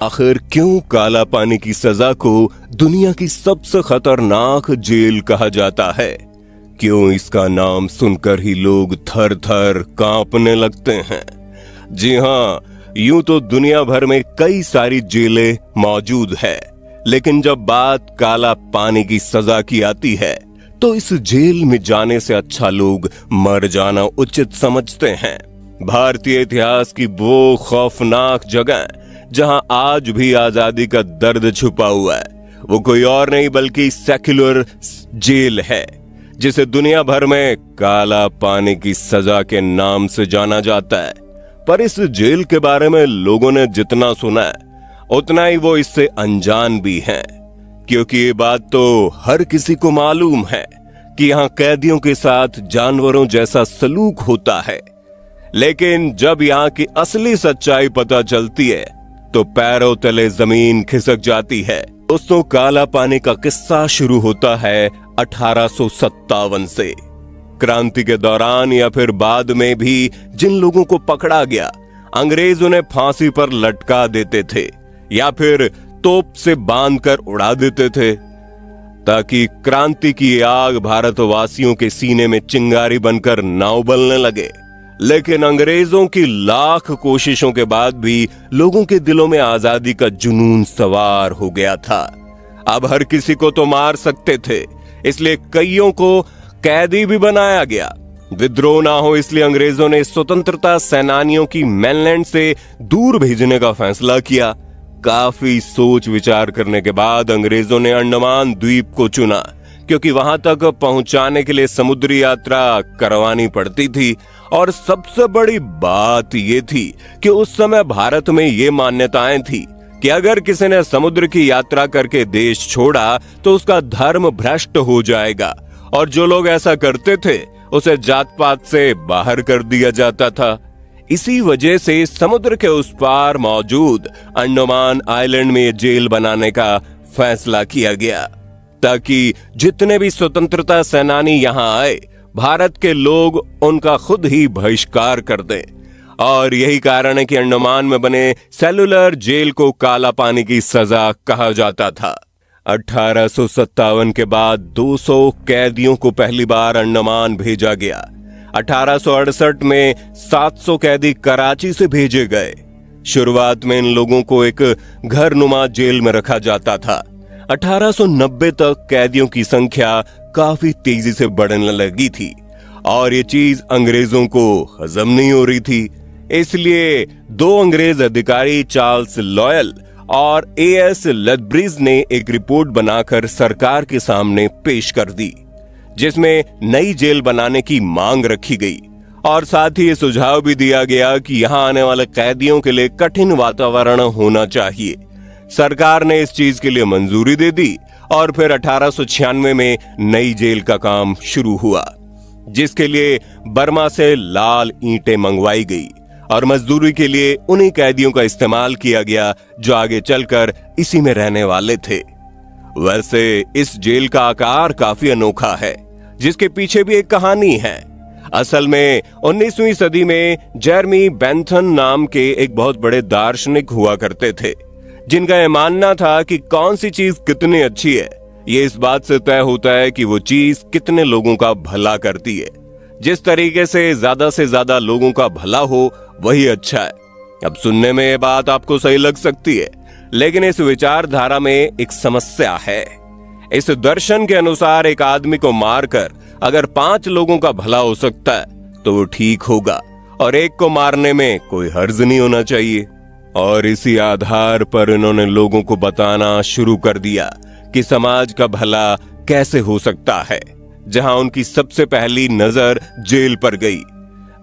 आखिर क्यों काला पानी की सजा को दुनिया की सबसे खतरनाक जेल कहा जाता है? क्यों इसका नाम सुनकर ही लोग थर थर कांपने लगते हैं? जी हाँ, यूं तो दुनिया भर में कई सारी जेलें मौजूद है, लेकिन जब बात काला पानी की सजा की आती है तो इस जेल में जाने से अच्छा लोग मर जाना उचित समझते हैं। भारतीय इतिहास की वो खौफनाक जगह जहां आज भी आजादी का दर्द छुपा हुआ है, वो कोई और नहीं बल्कि सेक्युलर जेल है, जिसे दुनिया भर में काला पानी की सजा के नाम से जाना जाता है। पर इस जेल के बारे में लोगों ने जितना सुना है उतना ही वो इससे अनजान भी हैं, क्योंकि ये बात तो हर किसी को मालूम है कि यहाँ कैदियों के साथ जानवरों जैसा सलूक होता है। लेकिन जब यहाँ की असली सच्चाई पता चलती है तो पैरों तले जमीन खिसक जाती है। दोस्तों, काला पानी का किस्सा शुरू होता है 1857 से। क्रांति के दौरान या फिर बाद में भी जिन लोगों को पकड़ा गया, अंग्रेज उन्हें फांसी पर लटका देते थे या फिर तोप से बांधकर उड़ा देते थे, ताकि क्रांति की आग भारतवासियों के सीने में चिंगारी बनकर ना उबलने लगे। लेकिन अंग्रेजों की लाख कोशिशों के बाद भी लोगों के दिलों में आजादी का जुनून सवार हो गया था। अब हर किसी को तो मार सकते थे, इसलिए कईयों को कैदी भी बनाया गया। विद्रोह ना हो इसलिए अंग्रेजों ने स्वतंत्रता सेनानियों की मेनलैंड से दूर भेजने का फैसला किया। काफी सोच विचार करने के बाद अंग्रेजों ने अंडमान द्वीप को चुना, क्योंकि वहां तक पहुंचाने के लिए समुद्री यात्रा करवानी पड़ती थी। और सबसे बड़ी बात यह थी कि उस समय भारत में ये मान्यताएं थी कि अगर किसी ने समुद्र की यात्रा करके देश छोड़ा तो उसका धर्म भ्रष्ट हो जाएगा, और जो लोग ऐसा करते थे उसे जात पात से बाहर कर दिया जाता था। इसी वजह से समुद्र के उस पार मौजूद अंडमान आइलैंड में जेल बनाने का फैसला किया गया, ताकि जितने भी स्वतंत्रता सेनानी यहाँ आए, भारत के लोग उनका खुद ही बहिष्कार कर दें। और यही कारण है कि अंडमान में बने सेलुलर जेल को काला पानी की सजा कहा जाता था। 1857 के बाद 200 कैदियों को पहली बार अंडमान भेजा गया। 1868 में 700 कैदी कराची से भेजे गए। शुरुआत में इन लोगों को एक घरनुमा जेल में रखा जाता था। 1890 तक कैदियों की संख्या काफी तेजी से बढ़ने लगी थी, और ये चीज अंग्रेजों को हजम नहीं हो रही थी। इसलिए दो अंग्रेज अधिकारी चार्ल्स लॉयल और एएस लेथब्रिज ने एक रिपोर्ट बनाकर सरकार के सामने पेश कर दी, जिसमें नई जेल बनाने की मांग रखी गई, और साथ ही ये सुझाव भी दिया गया कि यहाँ आने वाले कैदियों के लिए कठिन वातावरण होना चाहिए। सरकार ने इस चीज के लिए मंजूरी दे दी, और फिर 1896 में नई जेल का काम शुरू हुआ, जिसके लिए बर्मा से लाल ईंटें मंगवाई गई, और मजदूरी के लिए उन्हीं कैदियों का इस्तेमाल किया गया जो आगे चलकर इसी में रहने वाले थे। वैसे इस जेल का आकार काफी अनोखा है, जिसके पीछे भी एक कहानी है। असल में 19वीं सदी में जेरमी बेंथम नाम के एक बहुत बड़े दार्शनिक हुआ करते थे, जिनका यह मानना था कि कौन सी चीज कितनी अच्छी है ये इस बात से तय होता है कि वो चीज कितने लोगों का भला करती है। जिस तरीके से ज्यादा लोगों का भला हो वही अच्छा है। अब सुनने में ये बात आपको सही लग सकती है, लेकिन इस विचारधारा में एक समस्या है। इस दर्शन के अनुसार एक आदमी को मारकर अगर 5 लोगों का भला हो सकता है तो वो ठीक होगा, और एक को मारने में कोई हर्ज नहीं होना चाहिए। और इसी आधार पर इन्होंने लोगों को बताना शुरू कर दिया कि समाज का भला कैसे हो सकता है, जहां उनकी सबसे पहली नजर जेल पर गई।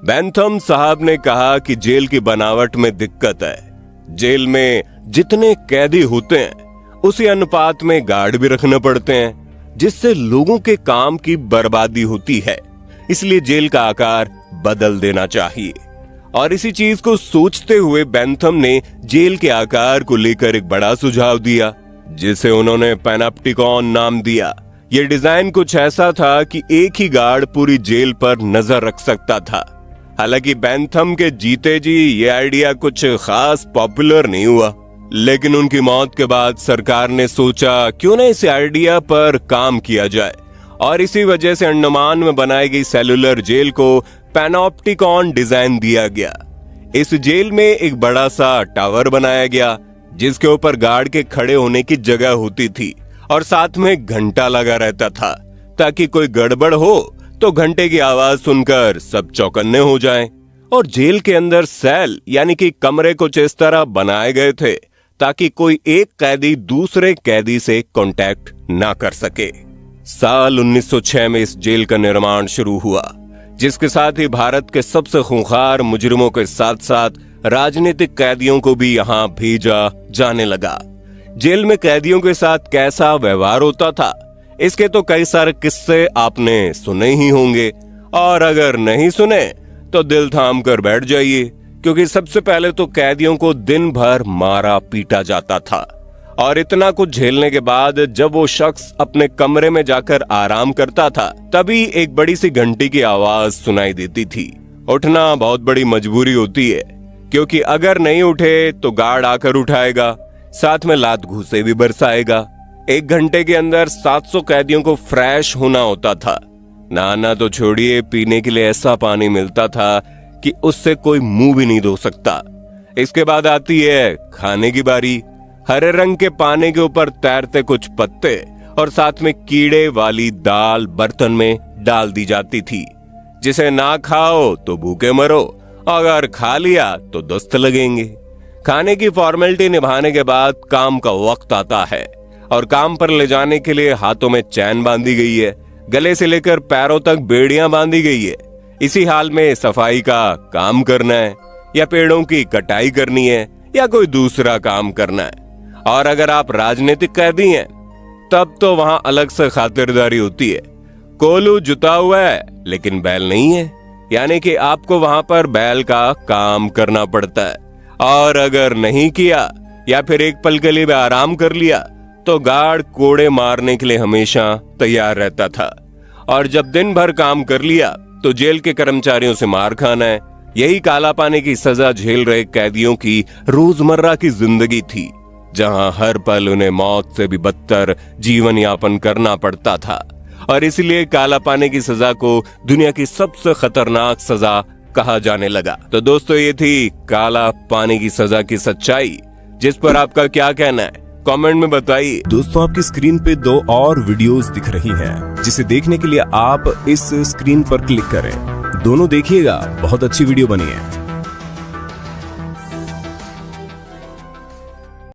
बेंथम साहब ने कहा कि जेल की बनावट में दिक्कत है। जेल में जितने कैदी होते हैं उसी अनुपात में गार्ड भी रखने पड़ते हैं, जिससे लोगों के काम की बर्बादी होती है। इसलिए जेल का आकार बदल देना चाहिए। और इसी चीज को सोचते हुए बेंथम ने जेल के आकार को लेकर एक बड़ा सुझाव दिया, जिसे उन्होंने पैनाप्टिकॉन नाम दिया। यह डिजाइन कुछ ऐसा था कि एक ही गार्ड पूरी जेल पर नजर रख सकता था। हालांकि बेंथम के जीते जी ये आइडिया कुछ खास पॉपुलर नहीं हुआ। लेकिन उनकी मौत के बाद सरकार ने सोचा क्यों न इस आइडिया पर काम किया जाए और इसी वजह से अंडमान में बनाई गई सेलुलर जेल को पैनोप्टिकॉन डिजाइन दिया गया। इस जेल में एक बड़ा सा टावर बनाया गया जिसके ऊपर गार्ड के खड़े होने की जगह होती थी और साथ में घंटा लगा रहता था ताकि कोई गड़बड़ हो तो घंटे की आवाज सुनकर सब चौकन्ने हो जाएं। और जेल के अंदर सेल यानी कि कमरे कुछ इस तरह बनाए गए थे ताकि कोई एक कैदी दूसरे कैदी से कांटेक्ट ना कर सके। साल 1906 में इस जेल का निर्माण शुरू हुआ जिसके साथ ही भारत के सबसे खूंखार मुजरिमों के साथ साथ राजनीतिक कैदियों को भी यहां भेजा जाने लगा। जेल में कैदियों के साथ कैसा व्यवहार होता था इसके तो कई सारे किस्से आपने सुने ही होंगे और अगर नहीं सुने तो दिल थाम कर बैठ जाइए क्योंकि सबसे पहले तो कैदियों को दिन भर मारा पीटा जाता था और इतना कुछ झेलने के बाद जब वो शख्स अपने कमरे में जाकर आराम करता था तभी एक बड़ी सी घंटी की आवाज सुनाई देती थी। उठना बहुत बड़ी मजबूरी होती है क्योंकि अगर नहीं उठे तो गार्ड आकर उठाएगा, साथ में लात घूंसे भी बरसाएगा। 1 घंटे के अंदर 700 कैदियों को फ्रेश होना होता था। नहाना तो छोड़िए, पीने के लिए ऐसा पानी मिलता था कि उससे कोई मुंह भी नहीं धो सकता। इसके बाद आती है खाने की बारी। हरे रंग के पानी के ऊपर तैरते कुछ पत्ते और साथ में कीड़े वाली दाल बर्तन में डाल दी जाती थी जिसे ना खाओ तो भूखे मरो, अगर खा लिया तो दस्त लगेंगे। खाने की फॉर्मेलिटी निभाने के बाद काम का वक्त आता है और काम पर ले जाने के लिए हाथों में चैन बांधी गई है, गले से लेकर पैरों तक बेड़ियां बांधी गई है। इसी हाल में सफाई का काम करना है या पेड़ों की कटाई करनी है या कोई दूसरा काम करना है। और अगर आप राजनीतिक कैदी हैं तब तो वहां अलग से खातिरदारी होती है। कोलू जुता हुआ है लेकिन बैल नहीं है, यानी कि आपको वहां पर बैल का काम करना पड़ता है और अगर नहीं किया या फिर एक पल के लिए भी आराम कर लिया तो गार्ड कोड़े मारने के लिए हमेशा तैयार रहता था। और जब दिन भर काम कर लिया तो जेल के कर्मचारियों से मार खाना है। यही काला पानी की सजा झेल रहे कैदियों की रोजमर्रा की जिंदगी थी जहां हर पल उन्हें मौत से भी बदतर जीवन यापन करना पड़ता था और इसलिए काला पानी की सजा को दुनिया की सबसे खतरनाक सजा कहा जाने लगा। तो दोस्तों ये थी काला पानी की सजा की सच्चाई, जिस पर आपका क्या कहना है कमेंट में बताइए। दोस्तों आपकी स्क्रीन पे 2 और वीडियोस दिख रही हैं, जिसे देखने के लिए आप इस स्क्रीन पर क्लिक करें। दोनों देखिएगा, बहुत अच्छी वीडियो बनी है।